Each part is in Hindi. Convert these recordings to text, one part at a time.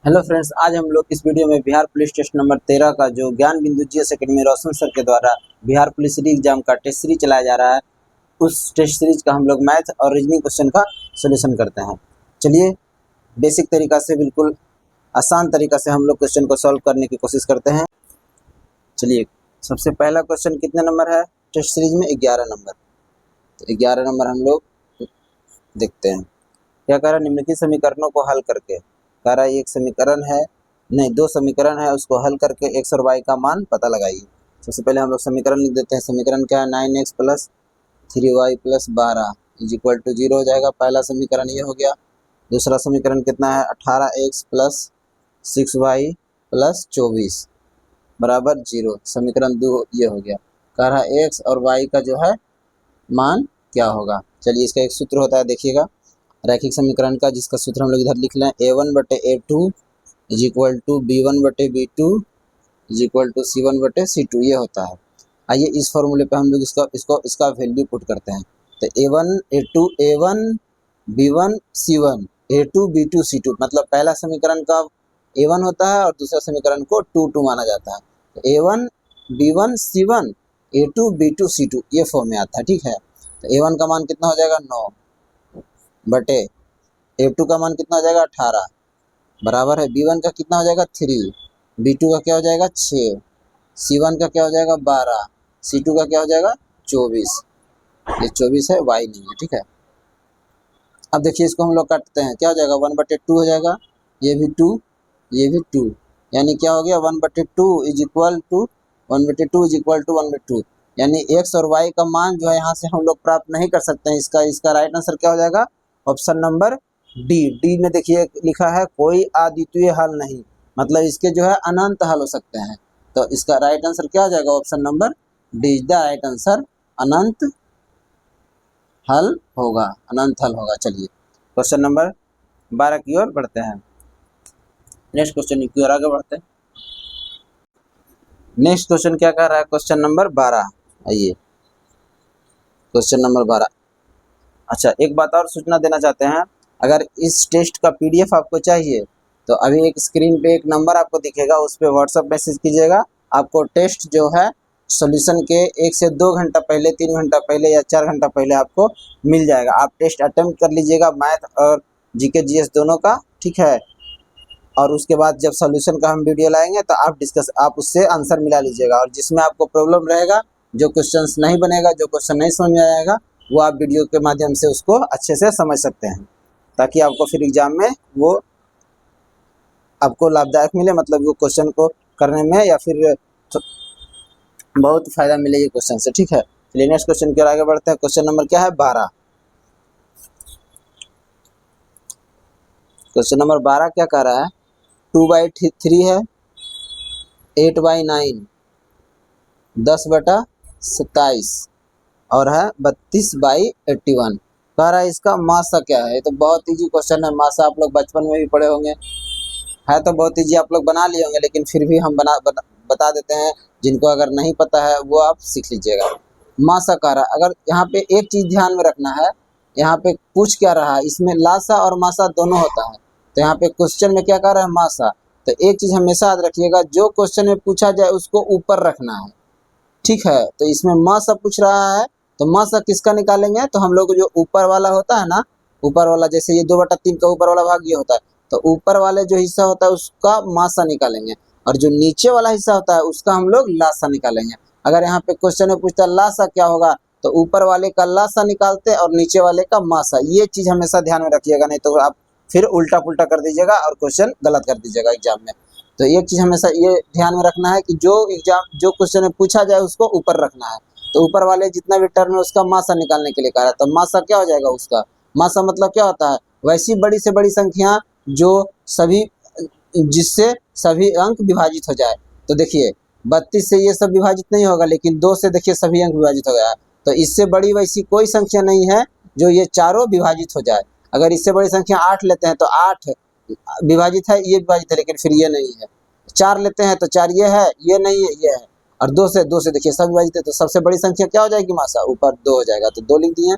हेलो फ्रेंड्स, आज हम लोग इस वीडियो में बिहार पुलिस टेस्ट नंबर 13 का जो ज्ञान बिंदु जीएस एकेडमी रोशन सर के द्वारा बिहार पुलिस री एग्जाम का टेस्ट सीरीज चलाया जा रहा है। उस टेस्ट सीरीज का हम लोग मैथ और रीजनिंग क्वेश्चन का सोल्यूशन करते हैं। चलिए बेसिक तरीका से, बिल्कुल आसान तरीका से हम लोग क्वेश्चन को सॉल्व करने की कोशिश करते हैं। चलिए, सबसे पहला क्वेश्चन कितने नंबर है टेस्ट सीरीज में? 11 नंबर। तो 11 नंबर हम लोग देखते हैं। क्या कह रहा है? निम्नलिखित समीकरणों को हल करके, कह रहा है एक समीकरण है, नहीं दो समीकरण है, उसको हल करके x और y का मान पता लगाइए। सबसे पहले हम लोग समीकरण लिख देते हैं। समीकरण क्या है? 9x plus 3y plus 12 is equal to 0 हो जाएगा। पहला समीकरण ये हो गया। दूसरा समीकरण कितना है? 18x प्लस 6y प्लस 24 बराबर 0। समीकरण 2 ये हो गया। कह रहा है x और y का जो है मान क्या होगा। चलिए, इसका एक सूत्र होता है, देखिएगा, रैखिक समीकरण का, जिसका सूत्र हम लोग इधर लिख लें। a1/a2 is equal to b1/b2 is equal to c1/c2 ये होता है। आइए इस फॉर्मूले पे हम लोग इसका वैल्यू पुट करते हैं। तो a1 b1 c1 a2 b2 c2, मतलब पहला समीकरण का a1 होता है और दूसरा समीकरण को 2 माना जाता है। तो a1 b1 c1 a2 b2 c2 ये फॉर्म में आता है। ठीक है, तो a1 का मान कितना हो जाएगा? 9 बटे a2 का मान कितना हो जाएगा? 18 बराबर है b1 का कितना हो जाएगा? 3, b2 का क्या हो जाएगा? 6, c1 का क्या हो जाएगा? 12, c2 का क्या हो जाएगा? 24। ये 24 है, y नहीं है। ठीक है, अब देखिए इसको हम लोग काटते हैं। क्या हो जाएगा? 1/2 हो जाएगा। ये भी 2, ये भी 2, यानी क्या हो गया? 1/2 is equal to 1/2 is equal to 1/2, यानी x और y का मान जो है यहाँ से हम लोग प्राप्त नहीं कर सकते हैं। इसका राइट आंसर क्या हो जाएगा? ऑप्शन नंबर डी में देखिए लिखा है कोई अद्वितीय हल नहीं, मतलब इसके जो है अनंत हल हो सकते हैं। तो इसका राइट आंसर क्या हो जाएगा? Option number D is the right answer, अनंत हल होगा, अनंत हल होगा। चलिए क्वेश्चन नंबर 12 की ओर बढ़ते हैं। नेक्स्ट क्वेश्चन की ओर आगे बढ़ते हैं। नेक्स्ट क्वेश्चन क्या कह रहा है? Question number 12। आइए क्वेश्चन नंबर 12। अच्छा, एक बात और सूचना देना चाहते हैं, अगर इस टेस्ट का पीडीएफ आपको चाहिए तो अभी एक स्क्रीन पे एक नंबर आपको दिखेगा, उस पर व्हाट्सअप मैसेज कीजिएगा। आपको टेस्ट जो है सॉल्यूशन के 1 से 2 घंटा पहले, 3 घंटा पहले या 4 घंटा पहले आपको मिल जाएगा। आप टेस्ट अटेम्प्ट कर लीजिएगा, मैथ और जीके जीएस दोनों का। ठीक है, और उसके बाद जब सॉल्यूशन का हम वीडियो लाएंगे तो आप उससे आंसर मिला लीजिएगा। और जिसमें आपको प्रॉब्लम रहेगा, जो क्वेश्चंस नहीं बनेगा, जो क्वेश्चन नहीं समझ में आएगा, वो आप वीडियो के माध्यम से उसको अच्छे से समझ सकते हैं, ताकि आपको फिर एग्जाम में वो आपको लाभदायक मिले, मतलब वो क्वेश्चन को करने में या फिर बहुत फायदा मिले ये क्वेश्चन से। ठीक है, चलिए नेक्स्ट क्वेश्चन की ओर आगे बढ़ते हैं। क्वेश्चन नंबर क्या है? 12। क्वेश्चन नंबर 12 क्या कह रहा है? 2/3 है, 8/9, 10/27 और है 32/81। कह रहा है इसका मासा क्या है? ये तो बहुत इजी क्वेश्चन है। मासा आप लोग बचपन में भी पढ़े होंगे, है तो बहुत इजी, आप लोग बना लिए होंगे, लेकिन फिर भी हम बता देते हैं। जिनको अगर नहीं पता है वो आप सीख लीजिएगा। मासा कह रहा है, अगर यहाँ पे एक चीज़ ध्यान में रखना है, यहाँ पे पूछ क्या रहा है, इसमें लासा और मासा दोनों होता है। तो यहाँ पे क्वेश्चन में क्या कह रहा है? मासा। तो एक चीज़ हमेशा याद रखिएगा, जो क्वेश्चन में पूछा जाए उसको ऊपर रखना है। ठीक है, तो इसमें मासा पूछ रहा है, तो मासा किसका निकालेंगे? तो हम लोग जो ऊपर वाला होता है ना, ऊपर वाला, जैसे ये 2/3 का ऊपर वाला भाग ये होता है, तो ऊपर वाले जो हिस्सा होता है उसका मासा निकालेंगे, और जो नीचे वाला हिस्सा होता है उसका हम लोग लासा निकालेंगे। अगर यहाँ पे क्वेश्चन में पूछता लासा क्या होगा, तो ऊपर वाले का लासा निकालते और नीचे वाले का मासा। ये चीज़ हमेशा ध्यान में रखिएगा, नहीं तो आप फिर उल्टा पुल्टा कर दीजिएगा और क्वेश्चन गलत कर दीजिएगा एग्जाम में। तो एक चीज़ हमेशा ये ध्यान में रखना है कि जो क्वेश्चन में पूछा जाए उसको ऊपर रखना है। तो ऊपर वाले जितना भी टर्म है उसका मासा निकालने के लिए कहा है। तो मासा क्या हो जाएगा? उसका मासा मतलब क्या होता है? वैसी बड़ी से बड़ी संख्या जिससे सभी अंक विभाजित हो जाए। तो देखिए 32 से ये सब विभाजित नहीं होगा, लेकिन 2 से देखिए सभी अंक विभाजित हो गया। तो इससे बड़ी वैसी कोई संख्या नहीं है जो ये चारों विभाजित हो जाए। अगर इससे बड़ी संख्या 8 लेते हैं तो 8 विभाजित है, ये विभाजित है, लेकिन फिर ये नहीं है। 4 लेते हैं तो 4 ये है, ये नहीं है, ये है। और 2 से देखिए सब विभाजित है, तो सबसे बड़ी संख्या क्या हो जाएगी? मासा। ऊपर 2 हो जाएगा, तो 2 लिख दिए।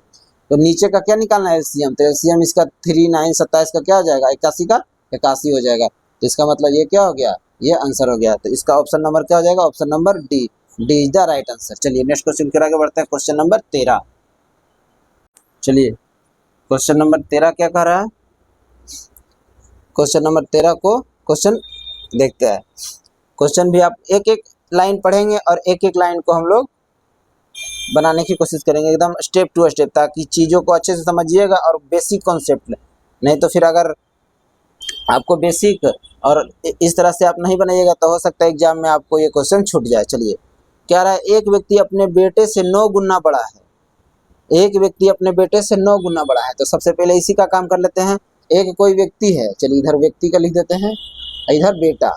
तो नीचे का क्या निकालना है? एलसीएम। तो एलसीएम इसका 3, 9, 27 का क्या हो जाएगा? 81 का 81 हो जाएगा। तो इसका मतलब ये क्या हो गया, ये आंसर हो गया। तो इसका ऑप्शन नंबर क्या हो जाएगा, option number D, D is the right answer. चलिए नेक्स्ट क्वेश्चन की ओर आगे बढ़ते हैं, क्वेश्चन नंबर 13। चलिए क्वेश्चन नंबर 13 क्या कह रहा है, क्वेश्चन नंबर 13 को क्वेश्चन देखते हैं। क्वेश्चन भी आप एक एक लाइन पढ़ेंगे और एक एक लाइन को हम लोग बनाने की कोशिश करेंगे एकदम स्टेप टू स्टेप, ताकि चीज़ों को अच्छे से समझिएगा और बेसिक कॉन्सेप्ट। नहीं तो फिर अगर आपको बेसिक और इस तरह से आप नहीं बनाइएगा तो हो सकता है एग्जाम में आपको ये क्वेश्चन छूट जाए। चलिए क्या रहा है, एक व्यक्ति अपने बेटे से 9 गुना बड़ा है, एक व्यक्ति अपने बेटे से 9 गुना बड़ा है। तो सबसे पहले इसी का काम कर लेते हैं। एक कोई व्यक्ति है, चलिए इधर व्यक्ति का लिख देते हैं, इधर बेटा।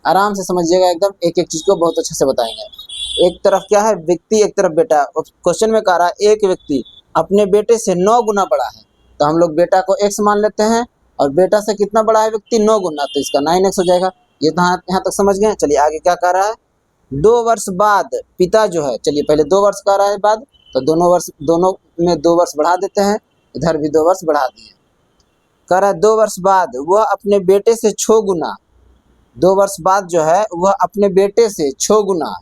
आराम से समझिएगा एकदम, एक एक चीज़ को बहुत अच्छे से बताएंगे। एक तरफ क्या है व्यक्ति, एक तरफ बेटा। क्वेश्चन में कह रहा है एक व्यक्ति अपने बेटे से 9 गुना बड़ा है, तो हम लोग बेटा को x मान लेते हैं और बेटा से कितना बड़ा है व्यक्ति, 9 गुना, तो इसका 9x हो जाएगा। ये तो यहाँ तक समझ गए। चलिए आगे क्या कह रहा है, 2 वर्ष बाद पिता जो है, चलिए पहले 2 वर्ष कह रहा है बाद, तो दोनों में 2 वर्ष बढ़ा देते हैं, इधर भी 2 वर्ष बढ़ा दिए। कह रहा है 2 वर्ष बाद वह अपने बेटे से 6 गुना, 2 वर्ष बाद जो है वह अपने बेटे से 6 गुना,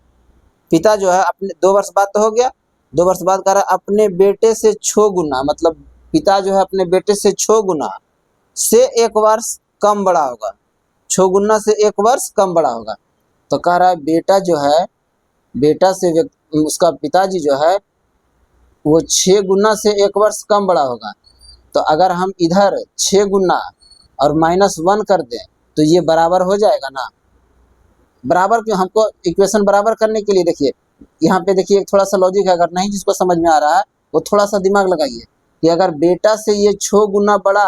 पिता जो है अपने 2 वर्ष बाद तो हो गया, 2 वर्ष बाद कह रहा है अपने बेटे से 6 गुना, मतलब पिता जो है अपने बेटे से 6 गुना से 1 वर्ष कम बड़ा होगा, 6 गुना से 1 वर्ष कम बड़ा होगा। तो कह रहा है बेटा जो है, बेटा से उसका पिताजी जो है वो 6 गुना से 1 वर्ष कम बड़ा होगा। तो अगर हम इधर 6 गुना और -1 कर दें तो ये बराबर हो जाएगा ना। बराबर क्यों, हमको इक्वेशन बराबर करने के लिए देखिए यहाँ पे देखिए थोड़ा सा लॉजिक है, अगर नहीं जिसको समझ में आ रहा है वो थोड़ा सा दिमाग लगाइए कि अगर बेटा से ये 6 गुना बड़ा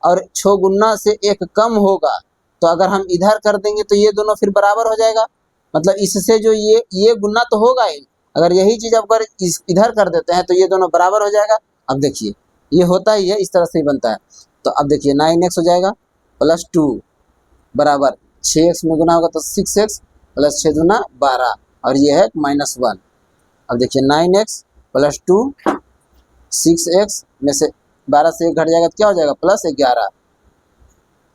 और 6 गुना से 1 कम होगा, तो अगर हम इधर कर देंगे तो ये दोनों फिर बराबर हो जाएगा। मतलब इससे जो ये गुना तो होगा ही, अगर यही चीज़ अगर इधर कर देते हैं तो ये दोनों बराबर हो जाएगा। अब देखिए ये होता ही है, इस तरह से ही बनता है। तो अब देखिए 9x हो जाएगा +2 बराबर 6x में गुना होगा तो 6x + 6 दूना 12 और ये है -1। अब देखिए 9x + 2 6x में से 12 से 1 घट जाएगा तो क्या हो जाएगा +11।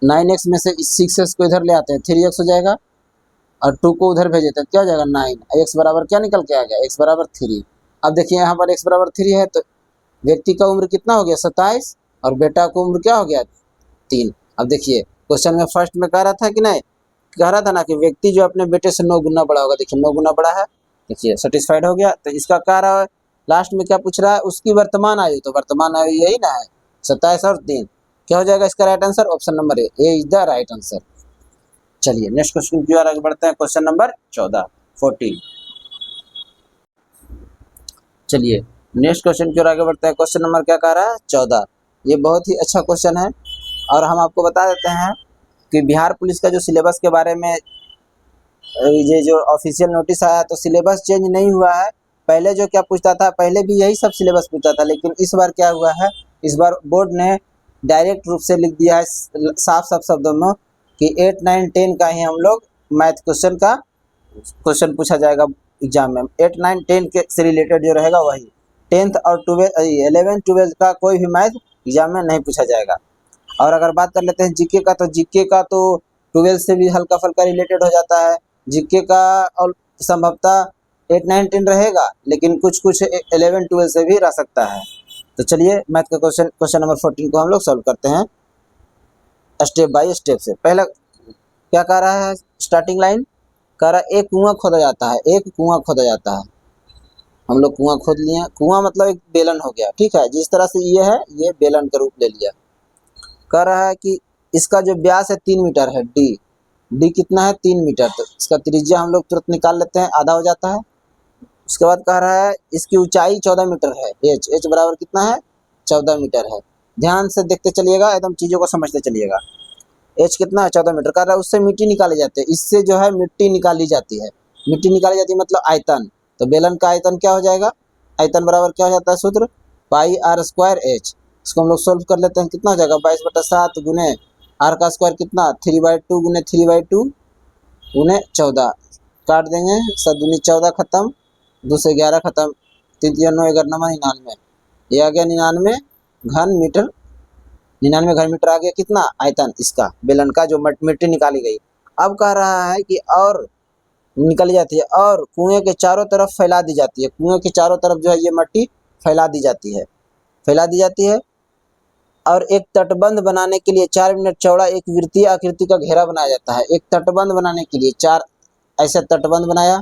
9x में से 6x को इधर ले आते हैं 3x हो जाएगा और 2 को उधर भेज देते हैं, क्या हो जाएगा 9। x बराबर क्या निकल के आ गया, x बराबर 3। अब देखिए यहाँ पर x बराबर 3 है तो व्यक्ति का उम्र कितना हो गया 27 और बेटा का उम्र क्या हो गया 3। अब देखिए क्वेश्चन में फर्स्ट में कह रहा था कि नहीं, कह रहा था ना कि व्यक्ति जो अपने बेटे से 9 गुना बड़ा होगा, देखिए 9 गुना बड़ा है, देखिए सेटिस्फाइड हो गया। तो इसका कह रहा है लास्ट में क्या पूछ रहा है, उसकी वर्तमान आयु, तो वर्तमान आयु यही ना है 27 और 3, क्या हो जाएगा इसका right answer, option number A is the right answer. चलिए नेक्स्ट क्वेश्चन की ओर आगे बढ़ते हैं, क्वेश्चन नंबर 14। चलिए नेक्स्ट क्वेश्चन की ओर आगे बढ़ते हैं, क्वेश्चन नंबर क्या कह रहा है 14। ये बहुत ही अच्छा क्वेश्चन है और हम आपको बता देते हैं कि बिहार पुलिस का जो सिलेबस के बारे में ये जो ऑफिशियल नोटिस आया तो सिलेबस चेंज नहीं हुआ है। पहले जो क्या पूछता था, पहले भी यही सब सिलेबस पूछता था, लेकिन इस बार क्या हुआ है, इस बार बोर्ड ने डायरेक्ट रूप से लिख दिया है साफ साफ शब्दों में कि 8, 9, 10 का ही हम लोग मैथ क्वेश्चन का क्वेश्चन पूछा जाएगा एग्जाम में। 8, 9, 10 के से रिलेटेड जो रहेगा वही, 10th और 11, 12 का कोई भी मैथ एग्जाम में नहीं पूछा जाएगा। और अगर बात कर लेते हैं जीके का, तो जीके का तो 12 से भी हल्का फुल्का रिलेटेड हो जाता है। जीके का और संभवतः 8, 9, 10 रहेगा, लेकिन कुछ 11, 12 से भी रह सकता है। तो चलिए मैथ का क्वेश्चन नंबर 14 को हम लोग सॉल्व करते हैं स्टेप बाय स्टेप से। पहला क्या कह रहा है, स्टार्टिंग लाइन कह रहा है एक कुआं खोदा जाता है, एक कुआं खोदा जाता है। हम लोग कुआं खोद लिए, कुआं मतलब एक बेलन हो गया, ठीक है। जिस तरह से ये है ये बेलन का रूप ले लिया। कह रहा है कि इसका जो व्यास है 3 मीटर है, डी कितना है 3 मीटर, तो इसका त्रिज्या हम लोग तुरंत निकाल लेते हैं, आधा हो जाता है। उसके बाद कह रहा है इसकी ऊंचाई 14 मीटर है, एच बराबर कितना है 14 मीटर है। ध्यान से देखते चलिएगा, एकदम चीज़ों को समझते चलिएगा। एच कितना है 14 मीटर। कह रहा है उससे मिट्टी निकाले जाते हैं, इससे जो है मिट्टी निकाली जाती है, मिट्टी निकाली जाती है मतलब आयतन। तो बेलन का आयतन क्या हो जाएगा, आयतन बराबर क्या हो जाता है सूत्र πr²h। इसको हम लोग सोल्व कर लेते हैं, कितना हो जाएगा 22/7 गुने r का स्क्वायर कितना 3/2 गुने 3/2 गुने 14, काट देंगे 7 दूनी 14 खत्म, 2 से 11 खत्म, 3 3 9 11 99, ये आ गया 99 घन मीटर 99 घन मीटर आ गया कितना आयतन इसका बेलन का जो मिट्टी निकाली गई। अब कह रहा है कि और निकली जाती है और कुएं के चारों तरफ फैला दी जाती है। कुएं के चारों तरफ जो है ये मट्टी फैला दी जाती है, फैला दी जाती है। और एक तटबंध बनाने के लिए 4 मीटर चौड़ा एक वृत्तीय आकृति का घेरा बनाया जाता है। एक तटबंध बनाने के लिए 4 ऐसे तटबंध बनाया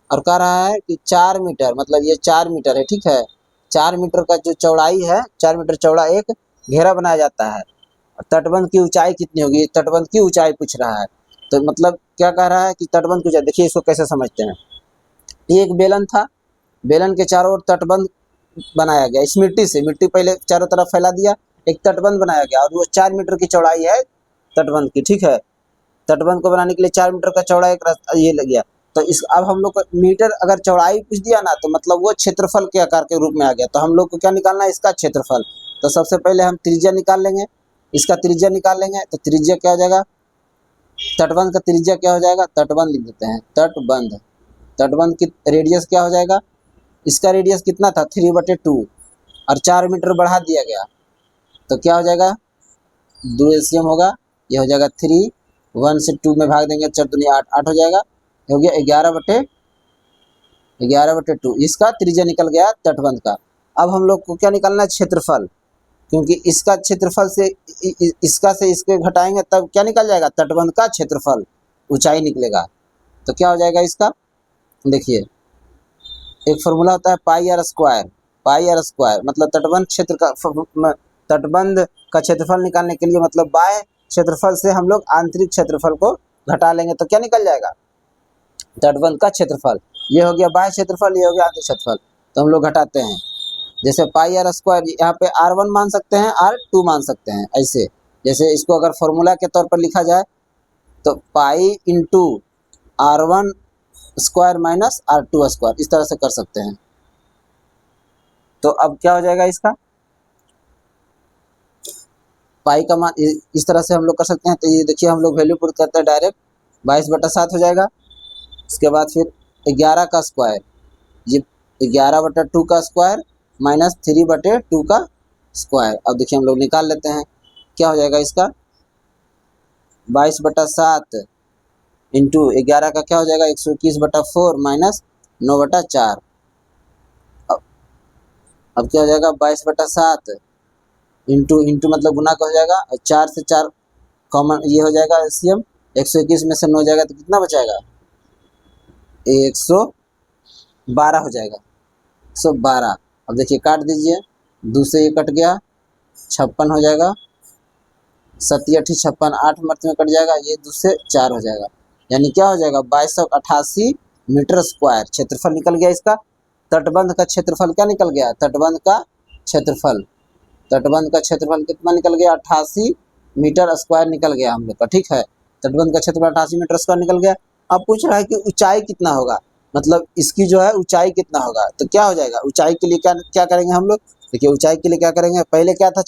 और कह रहा है कि 4 मीटर मतलब ये 4 मीटर है, ठीक है। 4 मीटर का जो चौड़ाई है, 4 मीटर चौड़ा एक घेरा बनाया जाता है। और तटबंध की ऊंचाई कितनी होगी, तटबंध की ऊंचाई पूछ रहा है। तो मतलब क्या कह रहा है कि तटबंध की ऊंचाई, देखिए इसको कैसे समझते हैं। ये एक बेलन था, बेलन के चारों ओर तटबंध बनाया गया इस मिट्टी से। मिट्टी पहले चारों तरफ फैला दिया, एक तटबंध बनाया गया और वो 4 मीटर की चौड़ाई है तटबंध की, ठीक है। तटबंध को बनाने के लिए 4 मीटर का चौड़ा एक रास्ता ये लग गया। तो इस अब हम लोग को मीटर अगर चौड़ाई पूछ दिया ना तो मतलब वो क्षेत्रफल के आकार के रूप में आ गया। तो हम लोग को क्या निकालना है, इसका क्षेत्रफल। तो सबसे पहले हम त्रिज्या निकाल लेंगे, इसका त्रिज्या निकाल लेंगे। तो त्रिज्या क्या हो जाएगा, तटबंध का त्रिज्या क्या हो जाएगा, तटबंध लिख देते हैं तटबंध। तटबंध की रेडियस क्या हो जाएगा, इसका रेडियस कितना था 3/2 और 4 मीटर बढ़ा दिया गया। तो क्या हो जाएगा 2 LCM होगा, ये हो जाएगा 3, 1 से 2 में भाग देंगे 4 दूनी 8, 8 हो जाएगा, हो गया 11/2। इसका त्रिज्या निकल गया तटबंध का। अब हम लोग को क्या निकालना है, क्षेत्रफल। क्योंकि इसका क्षेत्रफल से इसका से इसके घटाएंगे तब क्या निकल जाएगा, तटबंध का क्षेत्रफल, ऊंचाई निकलेगा। तो क्या हो जाएगा इसका, देखिए एक फॉर्मूला होता है pi r square. Pi r square मतलब तटबंध क्षेत्र का तटबंध का क्षेत्रफल निकालने के लिए मतलब बाह्य क्षेत्रफल से हम लोग आंतरिक क्षेत्रफल को घटा लेंगे तो क्या निकल जाएगा, तटबंध का क्षेत्रफल। ये हो गया बाह्य क्षेत्रफल, ये हो गया आंतरिक क्षेत्रफल। तो हम लोग घटाते हैं, जैसे पाई आर स्क्वायर यहाँ पे R1 मान सकते हैं, R2 मान सकते हैं। ऐसे जैसे इसको अगर फॉर्मूला के तौर पर लिखा जाए तो pi into R1 square minus R2 square, इस तरह से कर सकते हैं। तो अब क्या हो जाएगा इसका, पाई का मान इस तरह से हम लोग कर सकते हैं। तो ये देखिए हम लोग वैल्यू पुट करते हैं डायरेक्ट 22/7 हो जाएगा। इसके बाद फिर 11 का स्क्वायर, ये 11/2 का स्क्वायर माइनस 3/2 का स्क्वायर। अब देखिए हम लोग निकाल लेते हैं, क्या हो जाएगा इसका 22/7 इंटू 11 का क्या हो जाएगा 121/4 माइनस 9/4। अब क्या हो जाएगा 22/7 इंटू मतलब गुना का हो जाएगा, 4 से 4 कॉमन ये हो जाएगा LCM, 121 में से 9 जाएगा तो कितना बचाएगा 112 हो जाएगा, 112। अब देखिए काट दीजिए, 2 से ये कट गया, 56 हो जाएगा, 7 8 56, 8 मर्त में कट जाएगा, ये 2 से 4 हो जाएगा। यानी क्या हो जाएगा 2288 मीटर स्क्वायर क्षेत्रफल निकल गया इसका। तटबंध का क्षेत्रफल क्या निकल गया, तटबंध का क्षेत्रफल, तटबंध का क्षेत्रफल कितना निकल गया 88 मीटर स्क्वायर निकल गया हम लोग का, ठीक है। तटबंध का क्षेत्रफल 88 मीटर स्क्वायर निकल गया। अब पूछ रहा है कि ऊंचाई कितना होगा, मतलब इसकी जो है ऊंचाई कितना होगा। तो क्या हो जाएगा ऊंचाई के लिए क्या क्या करेंगे हम लोग, देखिए ऊंचाई के लिए क्या करेंगे, पहले क्या था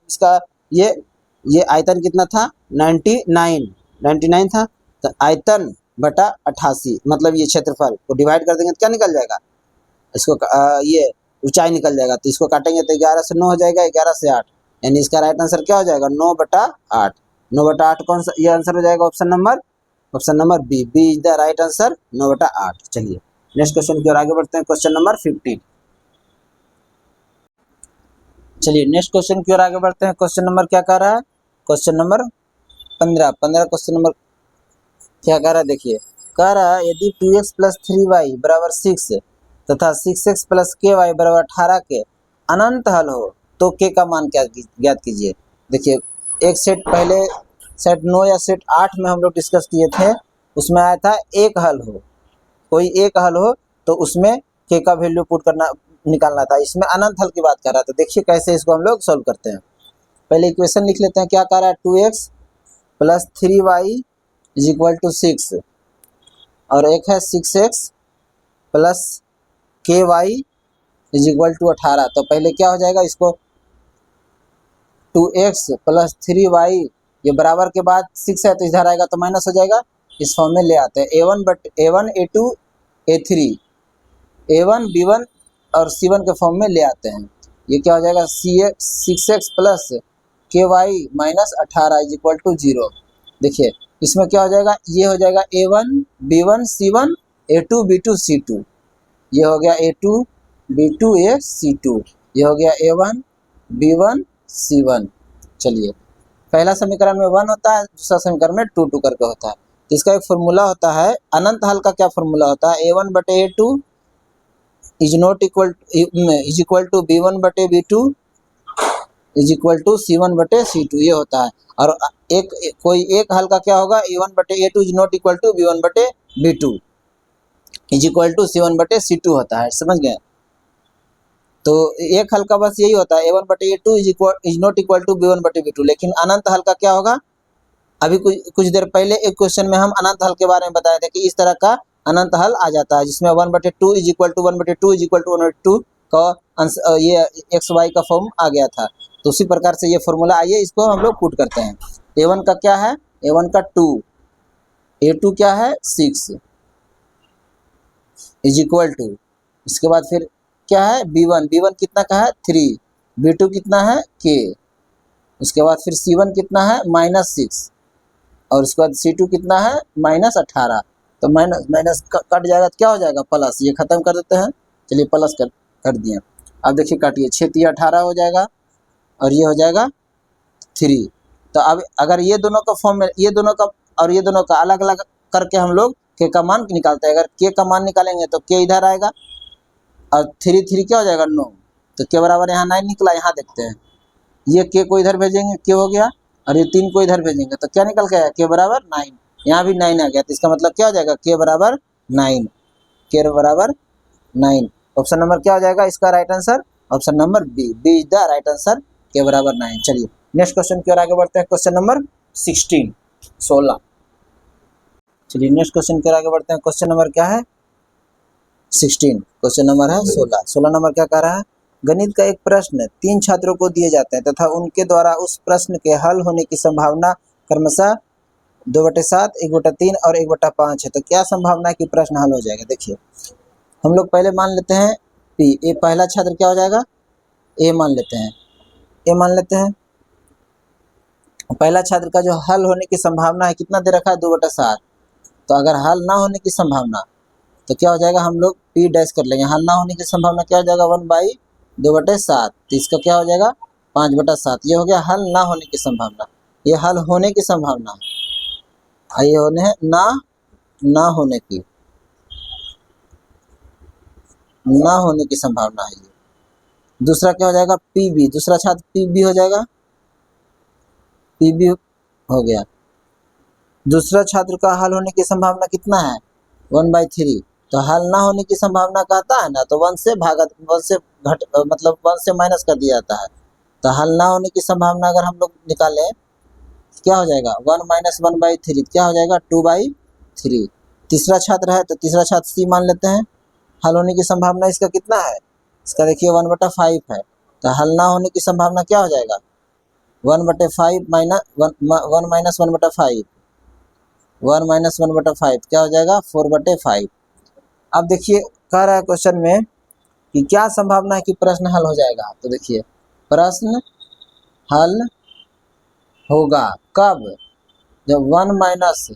इसका ये आयतन कितना था 99 था। तो आयतन बटा 88 मतलब ये क्षेत्रफल को डिवाइड कर देंगे तो क्या निकल जाएगा, इसको ये ऊंचाई निकल जाएगा। तो इसको काटेंगे तो 11 से 9 हो जाएगा, 11 से 8, यानी इसका राइट आंसर क्या हो जाएगा 9/8। 9/8 कौन सा ये आंसर हो जाएगा, option number B is the right answer, 9/8। चलिए नेक्स्ट क्वेश्चन की ओर आगे बढ़ते हैं, क्वेश्चन नंबर 15। चलिए नेक्स्ट क्वेश्चन की ओर आगे बढ़ते हैं। क्वेश्चन नंबर क्या कह रहा है, क्वेश्चन नंबर 15 क्वेश्चन नंबर क्या कह रहा है, देखिए कह रहा है यदि 2x + 3y = 6 तथा 6x + ky = 18 के अनंत हल हो तो k का मान क्या ज्ञात कीजिए। देखिए एक सेट पहले सेट 9 या सेट 8 में हम लोग डिस्कस किए थे, उसमें आया था एक हल हो, कोई एक हल हो तो उसमें k का वैल्यू पुट करना निकालना था। इसमें अनंत हल की बात कर रहा था। देखिए कैसे इसको हम लोग सॉल्व करते हैं। पहले इक्वेशन लिख लेते हैं, क्या कह रहा है 2x + 3y = 6 और एक है 6x + ky = 18। तो पहले क्या हो जाएगा, इसको 2x + 3y ये बराबर के बाद 6 है तो इधर आएगा तो माइनस हो जाएगा, इस फॉर्म में ले आते हैं। a1 a2 a3 a1 b1 और c1 के फॉर्म में ले आते हैं। ये क्या हो जाएगा 6x + k y minus 18 is equal to 0। देखिए इसमें क्या हो जाएगा, ये हो जाएगा A1 B1 C1 A2 B2 C2, ये हो गया A2 B2 A C2, ये हो गया A1 B1 C1। चलिए पहला समीकरण में 1 होता है, दूसरा समीकरण में 2 2 करके होता है। तो इसका एक फॉर्मूला होता है, अनंत हल का क्या फॉर्मूला होता है, A1 बटे A2 is not equal is equal to B1 बटे B2 is equal to C1 बटे C2, ये होता है। और कोई एक हल का क्या होगा, A1 बटे A2 is not equal to B1 बटे B2 is equal to C1 बटे C2 होता है, समझ गए। तो एक हल का बस यही होता है, A1 बटे A2 is not equal to B1 बटे B2। लेकिन अनंत हल का क्या होगा, अभी कुछ देर पहले एक क्वेश्चन में हम अनंत हल के बारे में बताए थे कि इस तरह का अनंत हल आ जाता है जिसमें 1/2 is equal to 1/2 is equal to 1/2 का ये एक्स वाई का फॉर्म आ गया था। तो उसी प्रकार से ये फॉर्मूला, आइए इसको हम लोग पुट करते हैं। A1 का क्या है, A1 का 2, A2 क्या है 6 इज इक्वल टू, इसके बाद फिर क्या है B1 कितना का है 3, B2 कितना है K, उसके बाद फिर C1 कितना है -6 और उसके बाद C2 कितना है -18। तो माइनस कट जाएगा तो क्या हो जाएगा प्लस, ये खत्म कर देते हैं। चलिए प्लस कर दिए। अब देखिए काटिए, 6 3 18 हो जाएगा और ये हो जाएगा 3। तो अब अगर ये दोनों का फॉर्म में, ये दोनों का और ये दोनों का अलग अलग करके हम लोग के का मान निकालते हैं। अगर के का मान निकालेंगे तो के इधर आएगा और 3 3 क्या हो जाएगा 9, तो के बराबर यहाँ 9 निकला। यहाँ देखते हैं, ये के को इधर भेजेंगे के हो गया और ये 3 को इधर भेजेंगे तो क्या निकल गया, के बराबर 9। यहाँ भी 9 आ गया, तो इसका मतलब क्या हो जाएगा, के बराबर 9, के बराबर 9। ऑप्शन नंबर क्या हो जाएगा इसका right answer, option number B is the right answer, के बराबर 9। चलिए नेक्स्ट क्वेश्चन की ओर आगे बढ़ते हैं, क्वेश्चन नंबर 16। चलिए नेक्स्ट क्वेश्चन की ओर आगे बढ़ते हैं, क्वेश्चन नंबर क्या है 16, क्वेश्चन नंबर है 16 नंबर क्या कह रहा है, गणित का एक प्रश्न 3 छात्रों को दिए जाते हैं तथा उनके द्वारा उस प्रश्न के हल होने की संभावना क्रमशः 2/7, 1/3 और 1/5 है। तो क्या संभावना है कि प्रश्न हल हो जाएगा। देखिए हम लोग पहले मान लेते हैं P, ए पहला छात्र क्या हो जाएगा, ए मान लेते हैं, ए मान लेते हैं। पहला छात्र का जो हल होने की संभावना है कितना दे रखा है 2/7। तो अगर हल ना होने की संभावना तो क्या हो जाएगा, हम लोग P डैश कर लेंगे। हल ना होने की संभावना क्या हो जाएगा 1/2/7, तो इसका क्या हो जाएगा 5/7। ये हो गया हल ना होने की संभावना। ये हल होने की संभावना है, ये होने है ना होने की संभावना है ये। दूसरा क्या हो जाएगा PB, दूसरा छात्र PB हो जाएगा, PB हो गया। दूसरा छात्र का हल होने की संभावना कितना है 1/3। तो हल ना होने की संभावना कहता है ना, तो 1 से घट मतलब 1 से माइनस कर दिया जाता है। तो हल ना होने की संभावना अगर हम लोग निकालें क्या हो जाएगा 1 - 1/3, क्या हो जाएगा 2/3। तीसरा छात्र है तो तीसरा छात्र C मान लेते हैं। हल होने की संभावना इसका कितना है, इसका देखिए 1/5 है। तो हल ना होने की संभावना क्या हो जाएगा 1/5 -1 -1/5, 1 - 1/5 क्या हो जाएगा 4/5। अब देखिए कह रहा है क्वेश्चन में कि क्या संभावना है कि प्रश्न हल हो जाएगा। तो देखिए प्रश्न हल होगा कब, जब 1 माइनस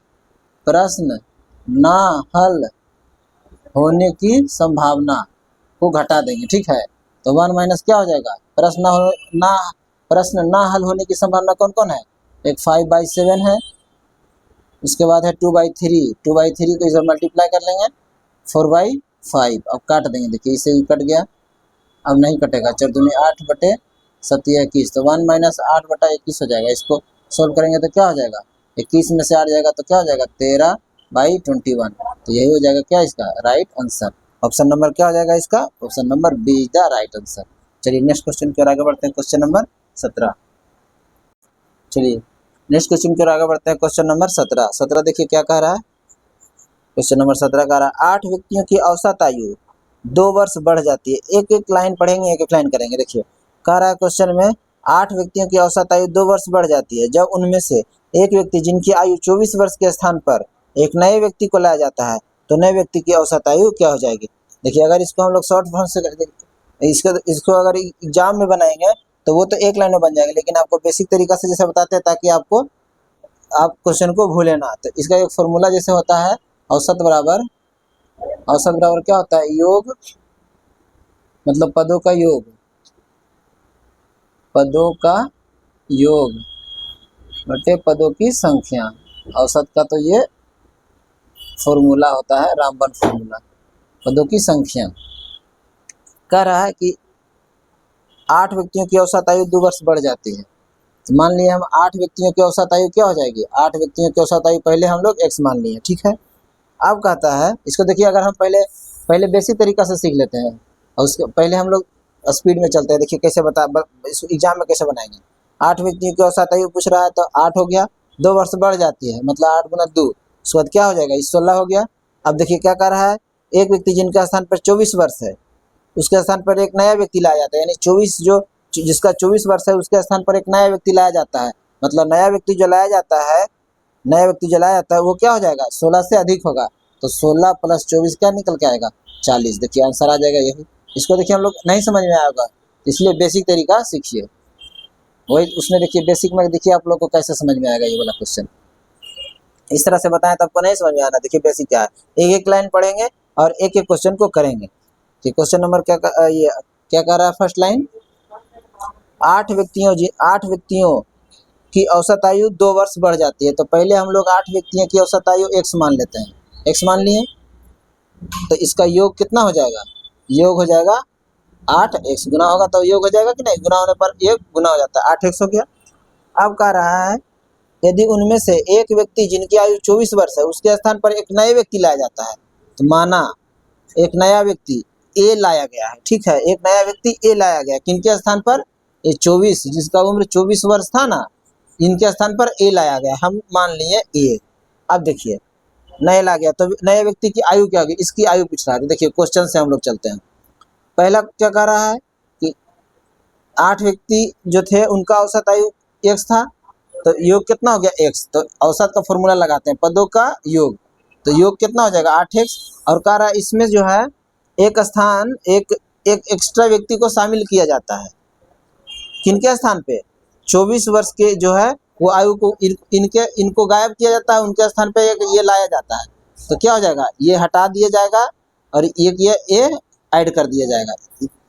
प्रश्न ना हल होने की संभावना को घटा देंगे, ठीक है। तो 1 माइनस क्या हो जाएगा प्रश्न ना हल होने की संभावना कौन कौन है, एक 5/7 है, उसके बाद है 2/3 को इधर मल्टीप्लाई कर लेंगे 4/5। अब काट देंगे, देखिए इसे ही कट गया, अब नहीं कटेगा, 4 दूनी 8/7 21। तो 1 - 8/21 हो जाएगा। इसको सोल्व करेंगे तो क्या हो जाएगा, 21 में से 8 जाएगा तो क्या हो जाएगा 13/21। तो यही हो जाएगा क्या इसका राइट आंसर। ऑप्शन नंबर क्या हो जाएगा इसका, option number B is the right answer. चलिए नेक्स्ट क्वेश्चन की ओर आगे बढ़ते हैं, क्वेश्चन नंबर 17। चलिए नेक्स्ट क्वेश्चन की ओर आगे बढ़ते हैं, क्वेश्चन नंबर 17 देखिए क्या कह रहा है। क्वेश्चन नंबर 17 कह रहा है 8 व्यक्तियों की औसत आयु 2 वर्ष बढ़ जाती है। एक एक लाइन पढ़ेंगे, एक एक लाइन करेंगे। देखिए कह रहा है क्वेश्चन में 8 व्यक्तियों की औसत आयु 2 वर्ष बढ़ जाती है जब उनमें से एक व्यक्ति जिनकी आयु 24 वर्ष के स्थान पर एक नए व्यक्ति को लाया जाता है, तो नए व्यक्ति की औसत आयु क्या हो जाएगी। देखिए अगर इसको हम लोग शॉर्ट फॉर्म से इसको अगर एग्जाम में बनाएंगे तो वो तो एक लाइन में बन जाएगा, लेकिन आपको बेसिक तरीका से जैसे बताते हैं ताकि आप क्वेश्चन को भूले ना। तो इसका एक फॉर्मूला जैसे होता है औसत बराबर क्या होता है, योग मतलब पदों का योग बटे पदों की संख्या। औसत का तो ये फॉर्मूला होता है, रामबन फॉर्मूला। पदों की संख्या कह रहा है कि 8 व्यक्तियों की औसत आयु 2 वर्ष बढ़ जाती है। तो मान लिया हम 8 व्यक्तियों की औसत आयु क्या हो जाएगी, 8 व्यक्तियों की औसत आयु पहले हम लोग x मान लिए, ठीक है। अब कहता है इसको देखिए, अगर हम पहले बेसिक तरीका से सीख लेते हैं और उसके पहले हम लोग स्पीड में चलते हैं। देखिए कैसे इस एग्जाम में कैसे बनाएंगे। 8 व्यक्तियों की औसत आयु पूछ रहा है, तो 8 हो गया, 2 वर्ष बढ़ जाती है, मतलब 8 गुना 2, उसके बाद क्या हो जाएगा, 16 हो गया। अब देखिए क्या कर रहा है, एक व्यक्ति जिनका स्थान पर 24 वर्ष है उसके स्थान पर एक नया व्यक्ति लाया जाता है, यानी 24 जिसका 24 वर्ष है उसके स्थान पर एक नया व्यक्ति लाया जाता है। मतलब नया व्यक्ति जो लाया जाता है वो क्या हो जाएगा, 16 से अधिक होगा। तो 16 प्लस 24 क्या निकल के आएगा, 40। देखिए आंसर आ जाएगा यही। इसको देखिए हम लोग नहीं समझ में आएगा, इसलिए बेसिक तरीका सीखिए। वही उसमें देखिए बेसिक में देखिए आप लोग को कैसे समझ में आएगा ये वाला क्वेश्चन। इस तरह से बताएं तो आपको नहीं समझ में आना। देखिए बेसिक क्या है, एक एक लाइन पढ़ेंगे और एक एक क्वेश्चन को करेंगे। कि क्वेश्चन नंबर क्या कह रहा है, फर्स्ट लाइन, 8 व्यक्तियों की औसत आयु 2 वर्ष बढ़ जाती है। तो पहले हम लोग 8 व्यक्तियों की औसत आयु x मान लेते हैं, x मान लिए, तो इसका योग कितना हो जाएगा, योग हो जाएगा 8x, गुना होगा तो योग हो जाएगा कि नहीं, गुना होने पर एक गुना हो जाता है, 8x हो गया। अब कह रहा है यदि उनमें से एक व्यक्ति जिनकी आयु 24 वर्ष है उसके स्थान पर एक नए व्यक्ति लाया जाता है। तो माना एक नया व्यक्ति ए लाया गया है, ठीक है, एक नया व्यक्ति ए लाया गया, किनके स्थान पर, ये 24 जिसका उम्र 24 वर्ष था ना, इनके स्थान पर ए लाया गया, हम मान लिए ए। अब देखिए नए ला गया तो नए व्यक्ति की आयु क्या होगी, इसकी आयु पूछ रहा है। तो देखिए क्वेश्चन से हम लोग चलते हैं। पहला क्या कह रहा है कि 8 व्यक्ति जो थे उनका औसत आयु x था, तो योग कितना हो गया x, तो औसत का फॉर्मूला लगाते हैं, पदों का योग, तो योग कितना हो जाएगा 8x। और कह रहा है इसमें जो है एक एक्स्ट्रा व्यक्ति को शामिल किया जाता है, किनके स्थान पे, 24 वर्ष के जो है वो आयु को इनको गायब किया जाता है, उनके स्थान पे ये लाया जाता है। तो क्या हो जाएगा, ये हटा दिया जाएगा और ये ऐड कर दिया जाएगा।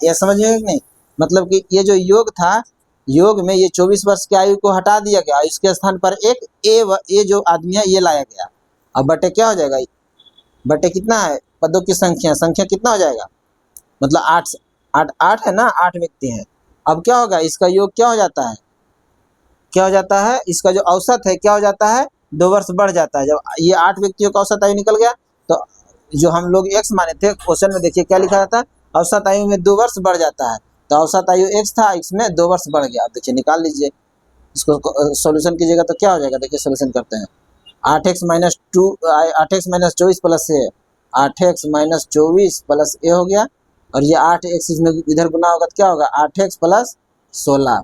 ये समझ में नहीं, मतलब कि ये जो योग था, योग में ये 24 वर्ष की आयु को हटा दिया गया, इसके स्थान पर एक ए जो आदमी है ये लाया गया। अब बटे क्या हो जाएगा, बटे कितना है, पदों की संख्या कितना हो जाएगा, मतलब 8 है ना, 8 व्यक्ति हैं। अब क्या होगा, इसका योग क्या हो जाता है, इसका जो औसत है क्या हो जाता है, 2 वर्ष बढ़ जाता है। जब ये 8 व्यक्तियों का औसत आयु निकल गया तो जो हम लोग x माने थे, क्वेश्चन में देखिए क्या लिखा जाता है, औसत आयु में 2 वर्ष बढ़ जाता है। तो औसत आयु x था, इसमें 2 वर्ष बढ़ गया। अब देखिए निकाल लीजिए, इसको सॉल्यूशन कीजिएगा तो क्या हो जाएगा, देखिए सॉल्यूशन करते हैं। 8x माइनस 24 प्लस ए, 8x माइनस 24 प्लस ए हो गया, और ये 8x इसमें इधर गुना होगा तो क्या होगा, 8x प्लस 16।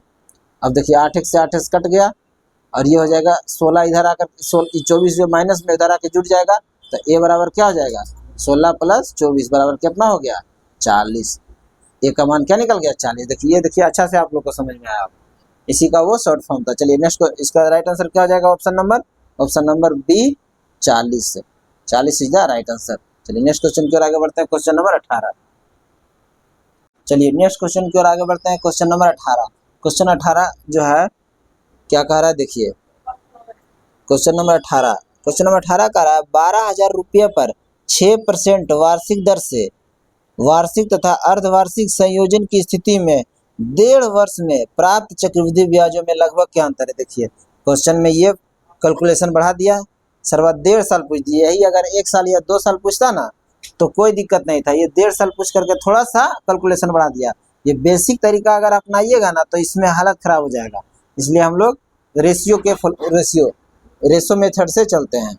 अब देखिए 8x से 8x कट गया और ये हो जाएगा 16, इधर आकर 24 जो माइनस में इधर आकर जुड़ जाएगा, तो ए बराबर क्या हो जाएगा, 16 प्लस 24 बराबर कितना हो गया, 40। ए का मान क्या निकल गया, 40। देखिए अच्छा से आप लोग को समझ में आया, इसी का वो शॉर्ट फॉर्म था। चलिए नेक्स्ट इसका राइट आंसर क्या हो जाएगा, option number B 40 is the right answer. चलिए नेक्स्ट क्वेश्चन की ओर आगे बढ़ते हैं, क्वेश्चन नंबर 18। चलिए नेक्स्ट क्वेश्चन की ओर आगे बढ़ते हैं, क्वेश्चन नंबर 18। क्वेश्चन 18 जो है क्या कह रहा है, देखिए क्वेश्चन नंबर 18 कह रहा है 12,000 रुपये पर 6% वार्षिक दर से वार्षिक तथा अर्धवार्षिक संयोजन की स्थिति में 1.5 वर्ष में प्राप्त चक्रवृद्धि ब्याजों में लगभग क्या अंतर है। देखिए क्वेश्चन में ये कैलकुलेशन बढ़ा दिया, सर्वा 1.5 साल पूछ दिया। यही अगर 1 साल या 2 साल पूछता ना तो कोई दिक्कत नहीं था, ये 1.5 साल पूछ करके थोड़ा सा कैलकुलेशन बढ़ा दिया। ये बेसिक तरीका अगर अपनाइएगा ना तो इसमें हालत खराब हो जाएगा, इसलिए हम लोग रेशो मेथड से चलते हैं।